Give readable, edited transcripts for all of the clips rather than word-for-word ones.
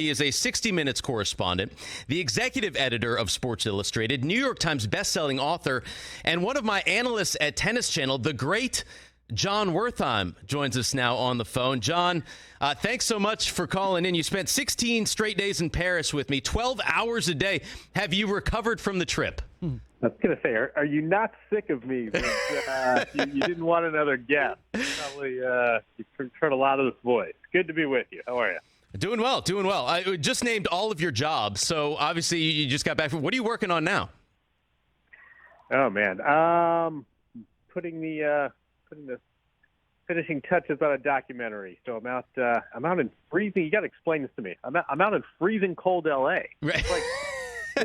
He is a 60 Minutes correspondent, the executive editor of Sports Illustrated, New York Times bestselling author, and one of my analysts at Tennis Channel, the great Jon Wertheim, joins us now on the phone. Jon, thanks so much for calling in. You spent 16 straight days in Paris with me, 12 hours a day. Have you recovered from the trip? I was going to say, are you not sick of me? You didn't want another guest. Probably you've heard a lot of this voice. Good to be with you. How are you? Doing well, doing well. I just named all of your jobs, so obviously you just got back from. What are you working on now? Oh man, putting the finishing touches on a documentary. So I'm out in freezing. You got to explain this to me. I'm out in freezing cold LA. Right. It's like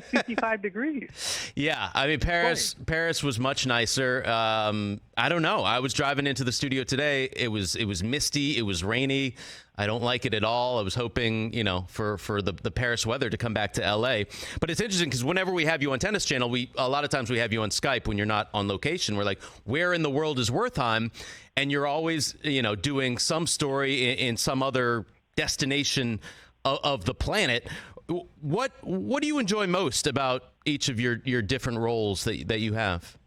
55 degrees. Yeah, I mean Paris was much nicer. I don't know. I was driving into the studio today. It was misty. It was rainy. I don't like it at all. I was hoping, for the Paris weather to come back to LA. But it's interesting because whenever we have you on Tennis Channel, a lot of times we have you on Skype when you're not on location. We're like, where in the world is Wertheim? And you're always, doing some story in some other destination of the planet. What do you enjoy most about each of your different roles that you have?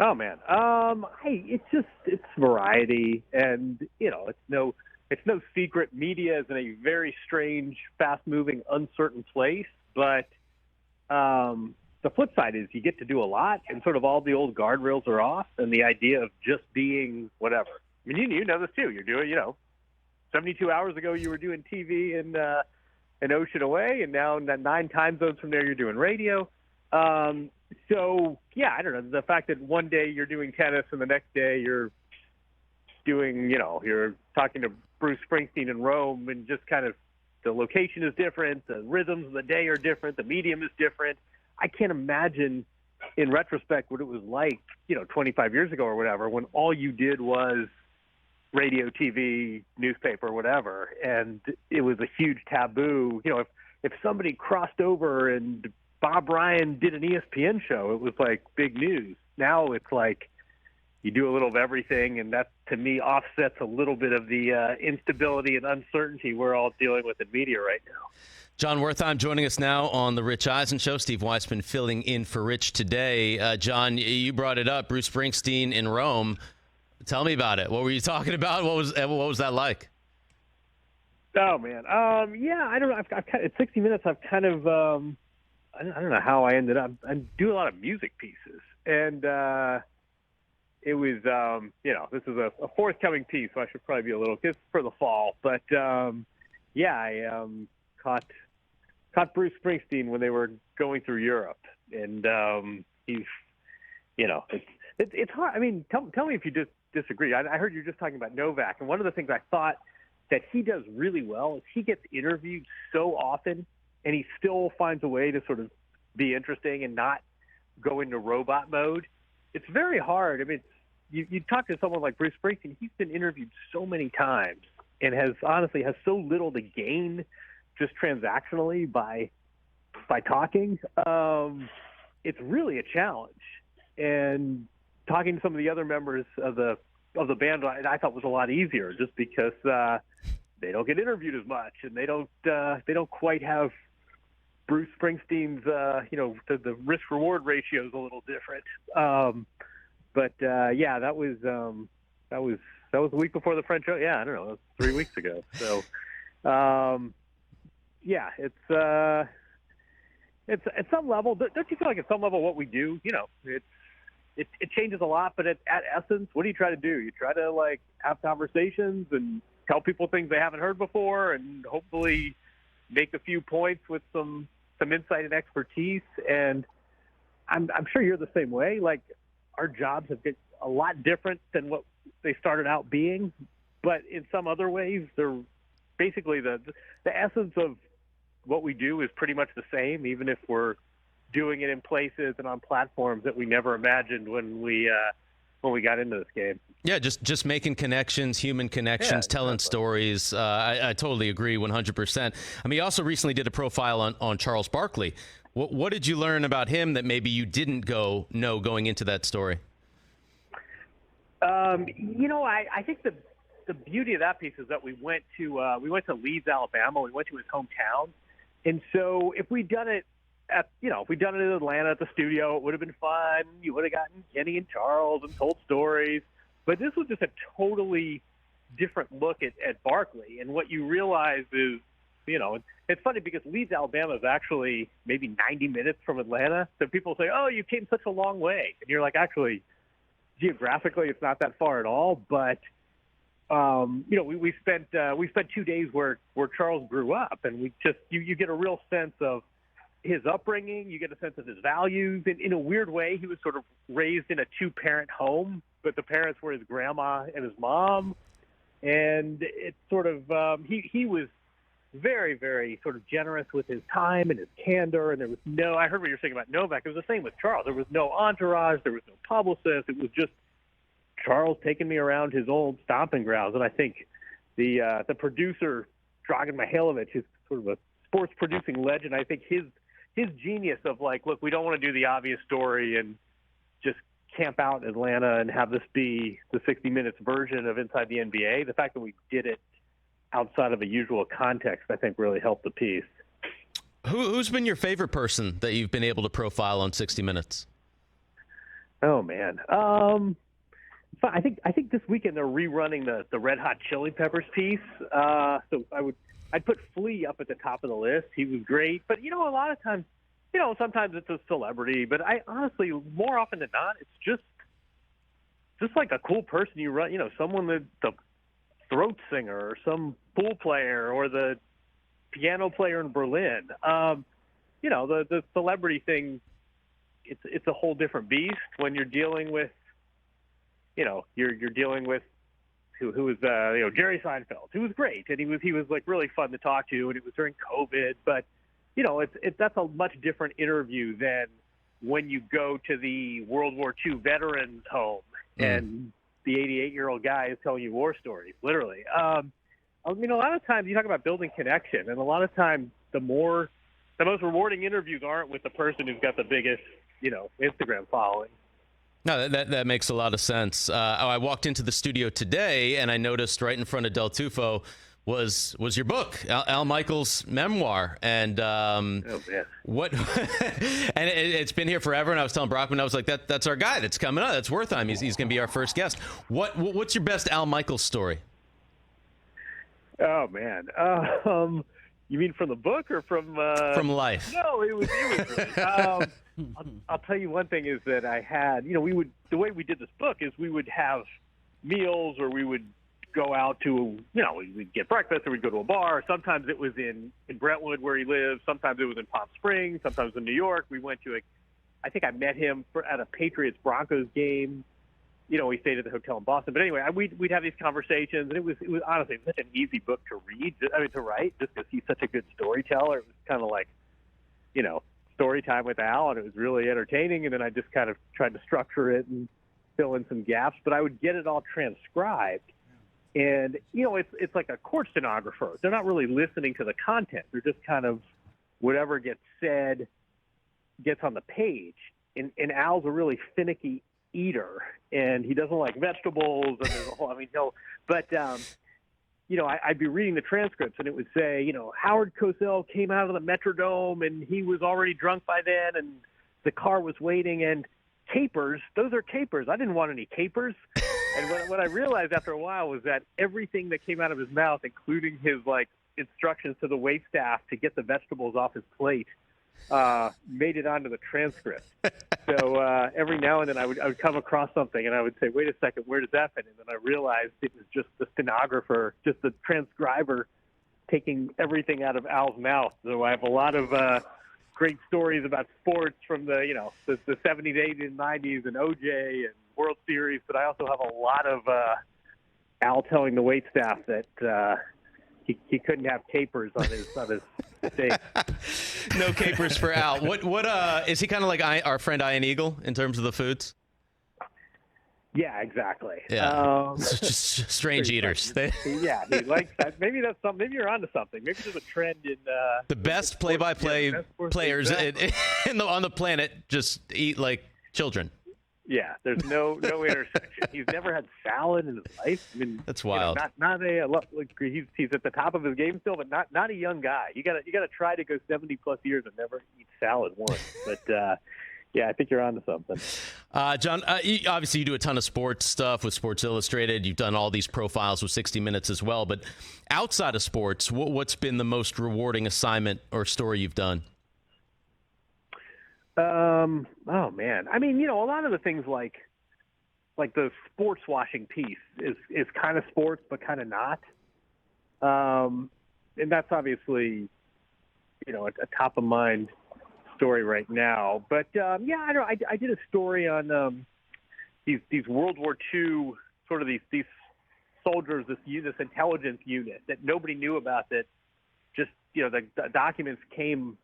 Oh man, it's variety, and it's no secret. Media is in a very strange, fast-moving, uncertain place. But the flip side is you get to do a lot, and sort of all the old guardrails are off, and the idea of just being whatever. I mean, you know this too. You're doing, 72 hours ago you were doing TV in an ocean away, and now 9 time zones from there you're doing radio. So yeah, I don't know. The fact that one day you're doing tennis and the next day you're doing, you're talking to Bruce Springsteen in Rome, and just kind of the location is different, the rhythms of the day are different, the medium is different. I can't imagine in retrospect what it was like, 25 years ago or whatever, when all you did was radio, TV, newspaper, whatever, and it was a huge taboo. If somebody crossed over and Bob Ryan did an ESPN show, it was like big news. Now it's like you do a little of everything, and that, to me, offsets a little bit of the instability and uncertainty we're all dealing with in media right now. Jon Wertheim joining us now on the Rich Eisen Show. Steve Weissman filling in for Rich today. Jon, you brought it up, Bruce Springsteen in Rome. Tell me about it. What were you talking about? What was that like? Oh man, yeah, I don't know. At 60 Minutes, I've kind of I don't know how I ended up. I do a lot of music pieces, and it was this is a forthcoming piece, so I should probably be a little it's for the fall. But yeah, I caught Bruce Springsteen when they were going through Europe, and he's it's hard. I mean, tell me if you disagree. I heard you just talking about Novak, and one of the things I thought that he does really well is he gets interviewed so often, and he still finds a way to sort of be interesting and not go into robot mode. It's very hard. I mean, you talk to someone like Bruce Springsteen, he's been interviewed so many times and has so little to gain just transactionally by talking. It's really a challenge. And talking to some of the other members of the band, I thought was a lot easier, just because they don't get interviewed as much, and they don't quite have Bruce Springsteen's the risk reward ratio is a little different. But yeah, that was the week before the French Open. Yeah, I don't know, that was 3 weeks ago. So yeah, it's at some level. Don't you feel like at some level what we do, it changes a lot, but at essence, what do you try to do? You try to have conversations and tell people things they haven't heard before, and hopefully make a few points with some insight and expertise. And I'm sure you're the same way. Our jobs have been a lot different than what they started out being, but in some other ways, they're basically the essence of what we do is pretty much the same, even if we're doing it in places and on platforms that we never imegined when we got into this game. Yeah, just making connections, human connections, telling stories. I totally agree 100%. I mean, you also recently did a profile on Charles Barkley. What did you learn about him that maybe you didn't know going into that story? I think the beauty of that piece is that we went to Leeds, Alabama. We went to his hometown, and so if we'd done it if we'd done it in Atlanta at the studio, it would have been fun. You would have gotten Kenny and Charles and told stories, but this was just a totally different look at Barkley. And what you realize is, it's funny because Leeds, Alabama is actually maybe 90 minutes from Atlanta. So people say, "Oh, you came such a long way," and you're like, actually, geographically, it's not that far at all. But we spent 2 days where Charles grew up, and we just you get a real sense of his upbringing. You get a sense of his values. In a weird way, he was sort of raised in a 2-parent home, but the parents were his grandma and his mom. And it's sort of he was very, very sort of generous with his time and his candor. And there was I heard what you're saying about Novak. It was the same with Charles. There was no entourage. There was no publicist. It was just Charles taking me around his old stomping grounds. And I think the producer, Dragan Mihailovic, is sort of a sports producing legend. I think his genius of like, look, we don't want to do the obvious story and just camp out in Atlanta and have this be the 60 Minutes version of Inside the NBA. The fact that we did it outside of a usual context, I think, really helped the piece. Who's been your favorite person that you've been able to profile on 60 Minutes? Oh man, I think this weekend they're rerunning the Red Hot Chili Peppers piece. So I'd put Flea up at the top of the list. He was great, but a lot of times, sometimes it's a celebrity, but I honestly, more often than not, it's just like a cool person you run, someone the throat singer or some pool player or the piano player in Berlin. The celebrity thing, it's a whole different beast when you're dealing with, you're dealing with who was Jerry Seinfeld, who was great, and he was like really fun to talk to, and it was during COVID, but that's a much different interview than when you go to the World War II veterans home and the 88-year-old guy is telling you war stories, literally. A lot of times you talk about building connection, and a lot of times the most rewarding interviews aren't with the person who's got the biggest, Instagram following. No, that makes a lot of sense. I walked into the studio today, and I noticed right in front of Del Tufo was your book, Al Michaels' memoir, and what? And it's been here forever. And I was telling Brockman, I was like, that's our guy that's coming up. That's Wertheim. He's going to be our first guest. What's your best Al Michaels story? Oh man, you mean from the book or from life? No, it was really. I'll tell you one thing is that I had, the way we did this book is we would have meals or we would go out to, we'd get breakfast or we'd go to a bar. Sometimes it was in Brentwood where he lived. Sometimes it was in Palm Springs. Sometimes in New York. We went to I think I met him at a Patriots-Broncos game. We stayed at the hotel in Boston. But anyway, we'd have these conversations, and it was honestly such an easy book to read, to write, just because he's such a good storyteller. It was kind of like, story time with Al, and it was really entertaining. And then I just kind of tried to structure it and fill in some gaps, but I would get it all transcribed. And, it's like a court stenographer. They're not really listening to the content. They're just kind of whatever gets said gets on the page. And Al's a really finicky eater, and he doesn't like vegetables. And there's a whole, I'd be reading the transcripts, and it would say, Howard Cosell came out of the Metrodome, and he was already drunk by then, and the car was waiting, and capers, those are capers. I didn't want any capers. And what I realized after a while was that everything that came out of his mouth, including his instructions to the waitstaff to get the vegetables off his plate, made it onto the transcript. So every now and then I would come across something and I would say, wait a second, where did that fit? And then I realized it was just the stenographer, just the transcriber taking everything out of Al's mouth. So I have a lot of great stories about sports from the 70s, 80s, and 90s and OJ and World Series, but I also have a lot of Al telling the waitstaff that he couldn't have capers on his steak. No capers for Al. What is he kind of like our friend Ian Eagle in terms of the foods? Yeah, exactly. Yeah, just strange eaters. He likes that. Maybe that's something. Maybe you're onto something. Maybe there's a trend in the best play-by-play players on the planet just eat like children. Yeah, there's no intersection. He's never had salad in his life. I mean, That's wild. He's at the top of his game still, but not a young guy. You gotta try to go 70+ years and never eat salad once. But yeah, I think you're onto something. Jon, obviously you do a ton of sports stuff with Sports Illustrated. You've done all these profiles with 60 Minutes as well. But outside of sports, what's been the most rewarding assignment or story you've done? Oh man. I mean, a lot of the things like the sports washing piece is kind of sports, but kind of not. And that's obviously, a top of mind story right now. But yeah, I don't know. I did a story on these World War II sort of these soldiers, this intelligence unit that nobody knew about. That just the documents came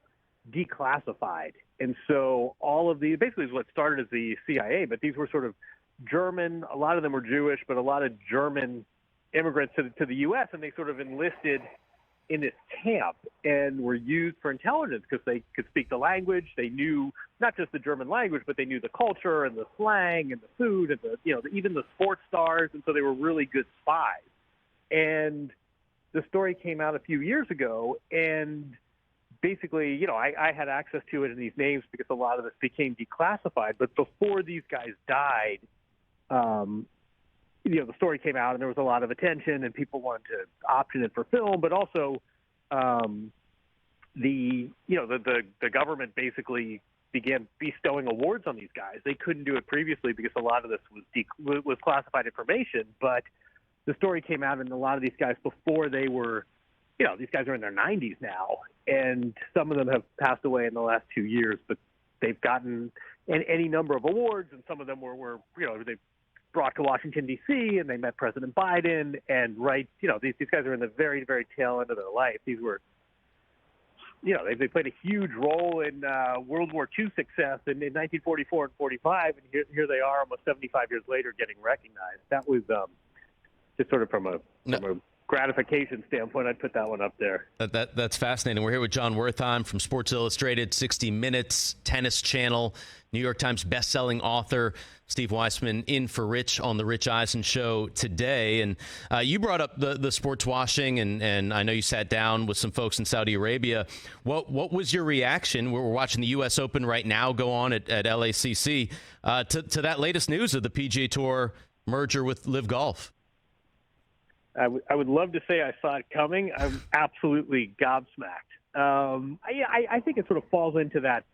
declassified, and so all of these basically is what started as the CIA. But these were sort of German. A lot of them were Jewish, but a lot of German immigrants to the U.S. and they sort of enlisted in this camp and were used for intelligence because they could speak the language. They knew not just the German language, but they knew the culture and the slang and the food and even the sports stars. And so they were really good spies. And the story came out a few years ago, and basically, I had access to it in these names because a lot of this became declassified. But before these guys died, the story came out and there was a lot of attention and people wanted to option it for film, but also the government basically began bestowing awards on these guys. They couldn't do it previously because a lot of this was classified information, but the story came out and a lot of these guys before they were, these guys are in their 90s now, and some of them have passed away in the last 2 years, but they've gotten any number of awards, and some of them were they brought to Washington, D.C., and they met President Biden. And these guys are in the very, very tail end of their life. These were, they played a huge role in World War II success in 1944 and 45, and here they are almost 75 years later getting recognized. That was just sort of from a gratification standpoint, I'd put that one up there. That's fascinating. We're here with Jon Wertheim from Sports Illustrated, 60 Minutes, Tennis Channel, New York Times bestselling author. Steve Weissman in for Rich on the Rich Eisen Show today. And you brought up the sports washing, and I know you sat down with some folks in Saudi Arabia. What was your reaction? We're watching the U.S. Open right now go on at LACC to that latest news of the PGA Tour merger with LIV Golf. I would love to say I saw it coming. I'm absolutely gobsmacked. I think it sort of falls into that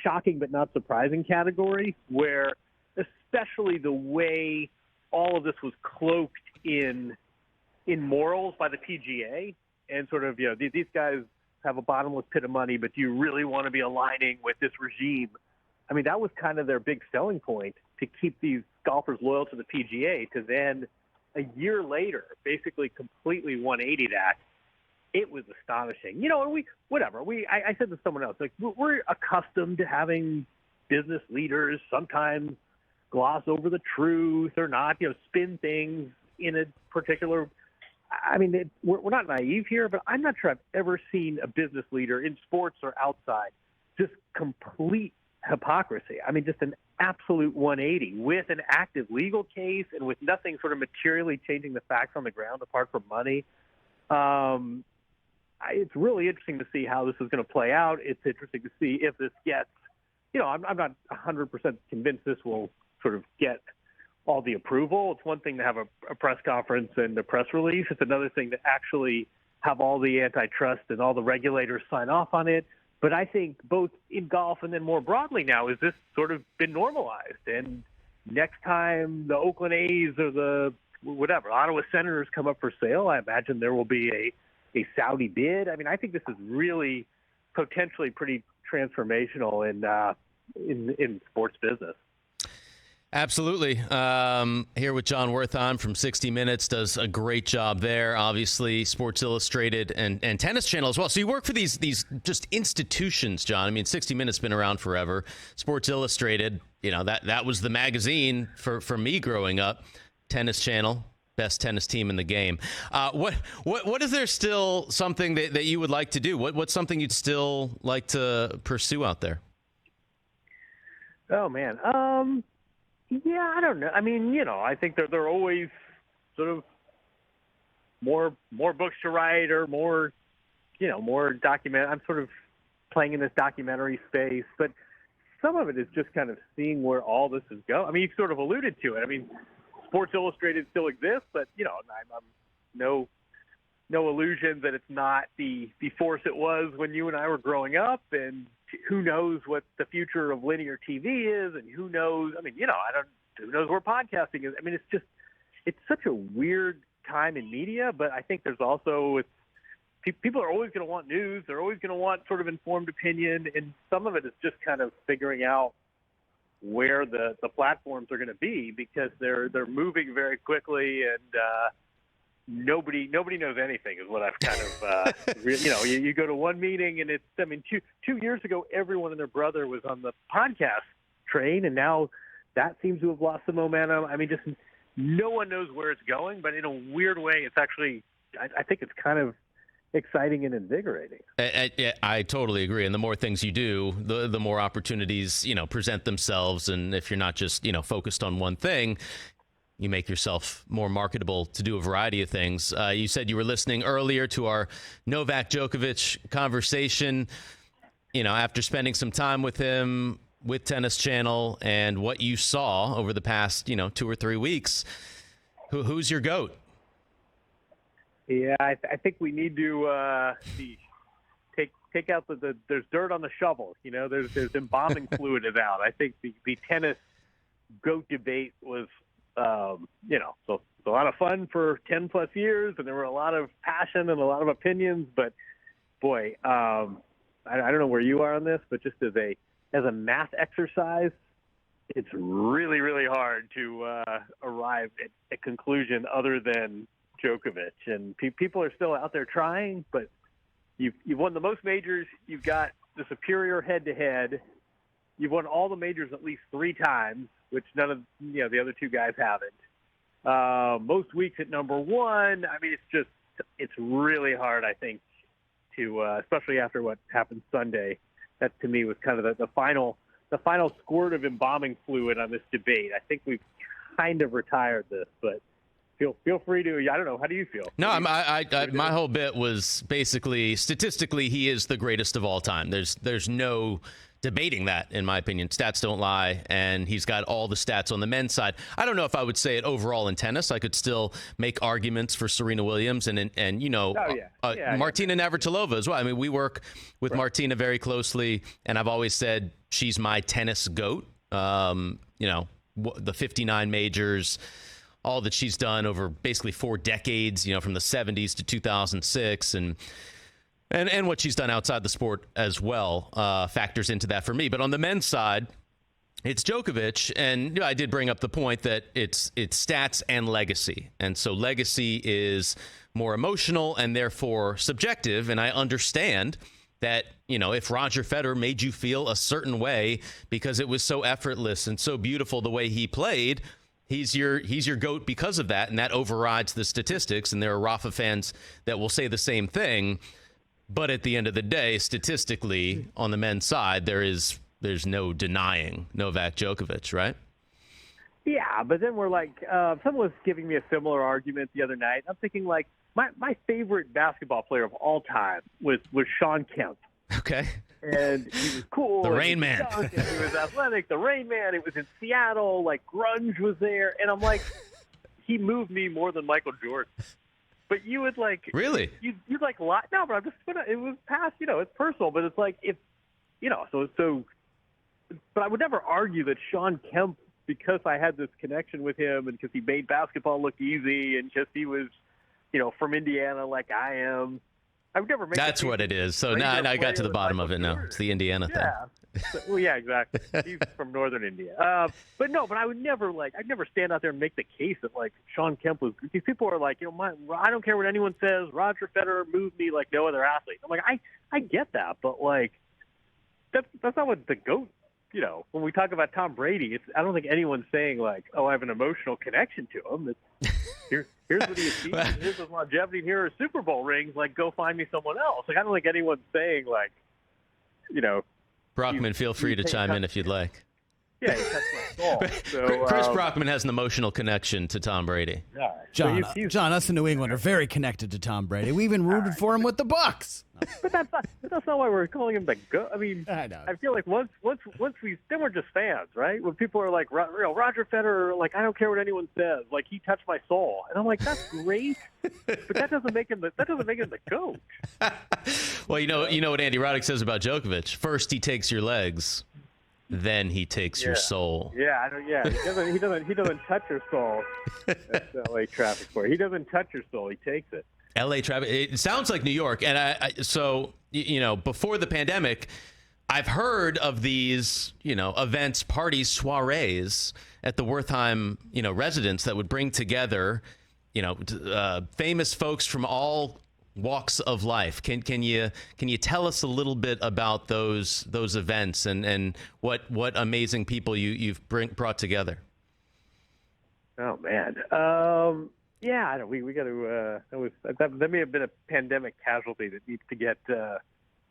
shocking but not surprising category, where especially the way all of this was cloaked in morals by the PGA, and sort of, these guys have a bottomless pit of money, but do you really want to be aligning with this regime? I mean, that was kind of their big selling point, to keep these golfers loyal to the PGA, to then a year later basically completely 180 that. It was astonishing. I said to someone else, we're accustomed to having business leaders sometimes gloss over the truth or not, spin things in a particular. I mean, we're not naive here, but I'm not sure I've ever seen a business leader in sports or outside just complete hypocrisy. I mean, just an absolute 180 with an active legal case and with nothing sort of materially changing the facts on the ground apart from money. It's really interesting to see how this is going to play out. It's interesting to see if this gets, I'm not 100% convinced this will sort of get all the approval. It's one thing to have a press conference and a press release. It's another thing to actually have all the antitrust and all the regulators sign off on it. But I think both in golf and then more broadly now, is this sort of been normalized? And next time the Oakland A's or the Ottawa Senators come up for sale, I imagine there will be a Saudi bid. I mean, I think this is really potentially pretty transformational in sports business. Absolutely. Here with Jon Wertheim from 60 Minutes, does a great job there. Obviously, Sports Illustrated and Tennis Channel as well. So you work for these just institutions, Jon. I mean, 60 Minutes been around forever. Sports Illustrated, that was the magazine for me growing up. Tennis Channel, best tennis team in the game. What is there still something that you would like to do? What's something you'd still like to pursue out there? Oh man. Yeah, I don't know. I mean, I think they're always sort of more books to write or more, more document. I'm sort of playing in this documentary space, but some of it is just kind of seeing where all this is going. I mean, you sort of alluded to it. I mean, Sports Illustrated still exists, but I'm no illusion that it's not the force it was when you and I were growing up, and who knows what the future of linear TV is, and who knows? I mean, who knows where podcasting is? I mean, it's such a weird time in media, but I think there's also people are always going to want news. They're always going to want sort of informed opinion, and some of it is just kind of figuring out where the platforms are going to be, because they're moving very quickly, and nobody knows anything is what I've kind of you go to one meeting, and it's, I mean, two years ago everyone and their brother was on the podcast train, and now that seems to have lost some momentum. I mean, just no one knows where it's going, but in a weird way, it's actually, I think it's kind of exciting and invigorating. I totally agree. And the more things you do, the more opportunities, present themselves. And if you're not just, focused on one thing, you make yourself more marketable to do a variety of things. You said you were listening earlier to our Novak Djokovic conversation, after spending some time with him, with Tennis Channel, and what you saw over the past, 2 or 3 weeks. Who's your GOAT? Yeah, I think we need to take out there's dirt on the shovel. There's embalming fluid is out. I think the tennis GOAT debate was, so a lot of fun for 10 plus years, and there were a lot of passion and a lot of opinions. But boy, I don't know where you are on this, but just as a math exercise, it's really, really hard to arrive at a conclusion other than Djokovic. And people are still out there trying, but you've won the most majors. You've got the superior head-to-head. You've won all the majors at least 3 times, which none of the other 2 guys haven't. Most weeks at number 1. I mean, it's really hard, I think, to especially after what happened Sunday. That to me was kind of the final squirt of embalming fluid on this debate. I think we've kind of retired this, but feel free to. I don't know. How do you feel? No, my whole bit was basically, statistically, he is the greatest of all time. There's no debating that, in my opinion. Stats don't lie, and he's got all the stats on the men's side. I don't know if I would say it overall in tennis. I could still make arguments for Serena Williams and Martina Navratilova as well. I mean, we work with Martina very closely, and I've always said she's my tennis GOAT. The 59 majors, all that she's done over basically 4 decades, from the 70s to 2006, and what she's done outside the sport as well factors into that for me. But on the men's side, it's Djokovic, and I did bring up the point that it's stats and legacy, and so legacy is more emotional and therefore subjective. And I understand that if Roger Federer made you feel a certain way because it was so effortless and so beautiful the way he played, he's your GOAT because of that, and that overrides the statistics. And there are Rafa fans that will say the same thing. But at the end of the day, statistically, on the men's side, there's no denying Novak Djokovic, right? Yeah, but then we're like, someone was giving me a similar argument the other night. I'm thinking, like, my favorite basketball player of all time was Sean Kemp. Okay. And he was cool. The Rain Man. He was athletic. The Rain Man. It was in Seattle. Like, grunge was there. And I'm like, he moved me more than Michael Jordan. But you would like really you'd like lie. No, but I'm just it was past. It's personal. But it's like if so. But I would never argue that Sean Kemp, because I had this connection with him and because he made basketball look easy and just he was from Indiana like I am. I would never make that's what it is. So now I got to the bottom of it now. It's the Indiana thing. Well, yeah, exactly. He's from northern India. But I would never I'd never stand out there and make the case that like Sean Kemp was. These people are like, I don't care what anyone says. Roger Federer moved me like no other athlete. I'm like, I get that, but like that's not what the GOAT. When we talk about Tom Brady, I don't think anyone's saying like, oh, I have an emotional connection to him. Here's what he achieved. Here's his longevity. Here are Super Bowl rings. Like, go find me someone else. Like, I don't think anyone's saying like, Brockman, feel free to chime in if you'd like. Yeah, he touched my soul. So, Chris Brockman has an emotional connection to Tom Brady. Yeah, John, so he's, John, us in New England are very connected to Tom Brady. We even rooted for him with the Bucks. but that's not why we're calling him the GOAT. I mean, I know. I feel like once then we're just fans, right? When people are like, Roger Federer, like, I don't care what anyone says, like, he touched my soul, and I'm like, that's great, but that doesn't make him the GOAT. Well, you know what Andy Roddick says about Djokovic. First, he takes your legs, then he takes your soul. Yeah, I don't. Yeah, he doesn't touch your soul. That's LA traffic for you. He doesn't touch your soul. He takes it. LA traffic. It sounds like New York, and so before the pandemic, I've heard of these events, parties, soirees at the Wertheim residence that would bring together famous folks from all walks of life. Can you tell us a little bit about those events and what amazing people you've brought together? Oh man, yeah, I don't. We got to. That may have been a pandemic casualty that needs to get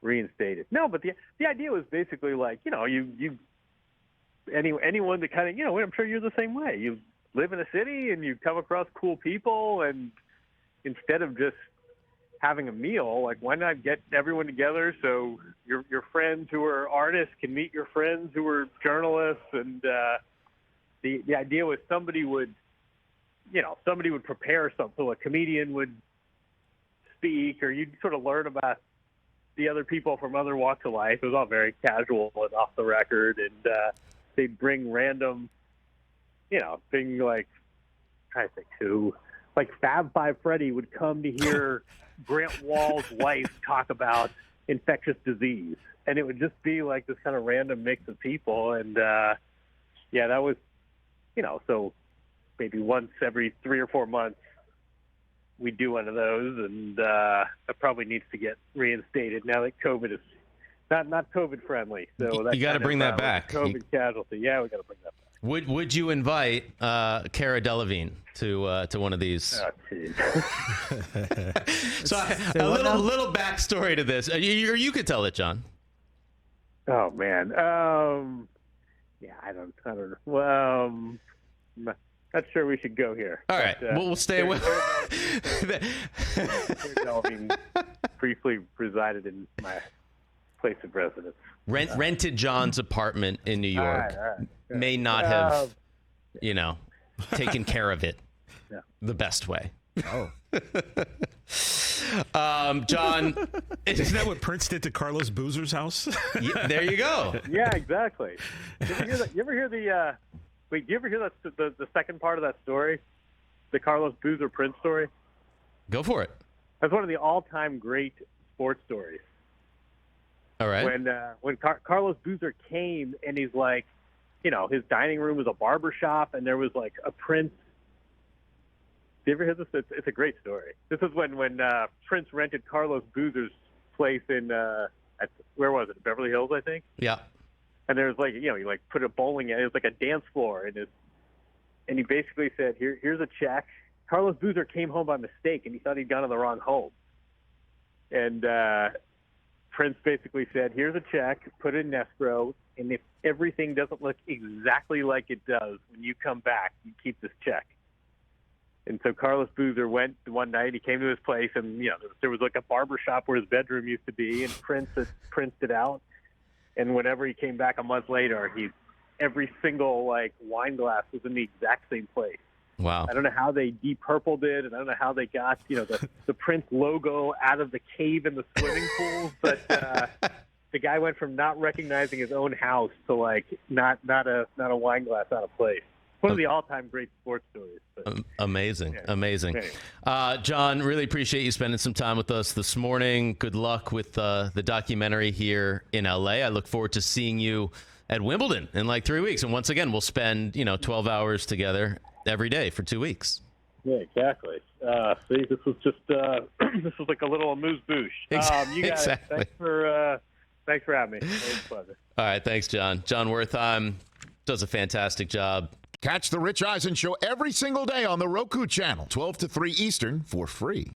reinstated. No, but the idea was basically like anyone that kind of I'm sure you're the same way. You live in a city and you come across cool people, and instead of just having a meal, like, why not get everyone together so your friends who are artists can meet your friends who are journalists, and the idea was somebody would prepare something. So a comedian would speak, or you'd sort of learn about the other people from other walks of life. It was all very casual and off the record, and they'd bring random, thing like, I'm trying to think who, like Fab Five Freddy would come to hear Grant Wall's wife talk about infectious disease, and it would just be like this kind of random mix of people, and that was, so maybe once every 3 or 4 months we do one of those, and that probably needs to get reinstated now that COVID is not COVID friendly. So you got to bring that back. COVID casualty. Yeah, we got to bring that back. Would you invite Cara Delevingne to one of these? Oh, geez. So a little backstory to this. You could tell it, John. Oh man. Yeah, I don't know. Well, not sure we should go here. All right, we'll stay away. Delevingne briefly resided in my place of residence. Rented John's apartment in New York. All right. May not have, taken care of it the best way. Oh. John, isn't that what Prince did to Carlos Boozer's house? Yeah, there you go. Yeah, exactly. You ever hear the second part of that story? The Carlos Boozer Prince story? Go for it. That's one of the all-time great sports stories. All right. When Carlos Boozer came, and he's like, his dining room was a barber shop, and there was like a Prince. Did you ever hear this? It's a great story. This is when Prince rented Carlos Boozer's place in where was it? Beverly Hills, I think. Yeah. And there was like, he like put a bowling. It was like a dance floor, and he basically said, here's a check. Carlos Boozer came home by mistake, and he thought he'd gone to the wrong home. And Prince basically said, here's a check, put it in escrow, and if everything doesn't look exactly like it does when you come back, you keep this check. And so Carlos Boozer went one night, he came to his place, and there was like a barber shop where his bedroom used to be, and Prince had printed it out. And whenever he came back a month later, every single like wine glass was in the exact same place. Wow. I don't know how they de-purpled it, and I don't know how they got the Prince logo out of the cave in the swimming pool. But the guy went from not recognizing his own house to like not a wine glass out of place. One of the all-time great sports stories. But, amazing. Anyway. John, really appreciate you spending some time with us this morning. Good luck with the documentary here in LA. I look forward to seeing you at Wimbledon in like 3 weeks. And once again, we'll spend 12 hours together every day for 2 weeks. Yeah, exactly. See, this was just this was like a little amuse-bouche. You got Exactly. it. Thanks for having me. It was a pleasure. All right, thanks, John. Jon Wertheim does a fantastic job. Catch the Rich Eisen Show every single day on the Roku channel, 12 to 3 Eastern, for free.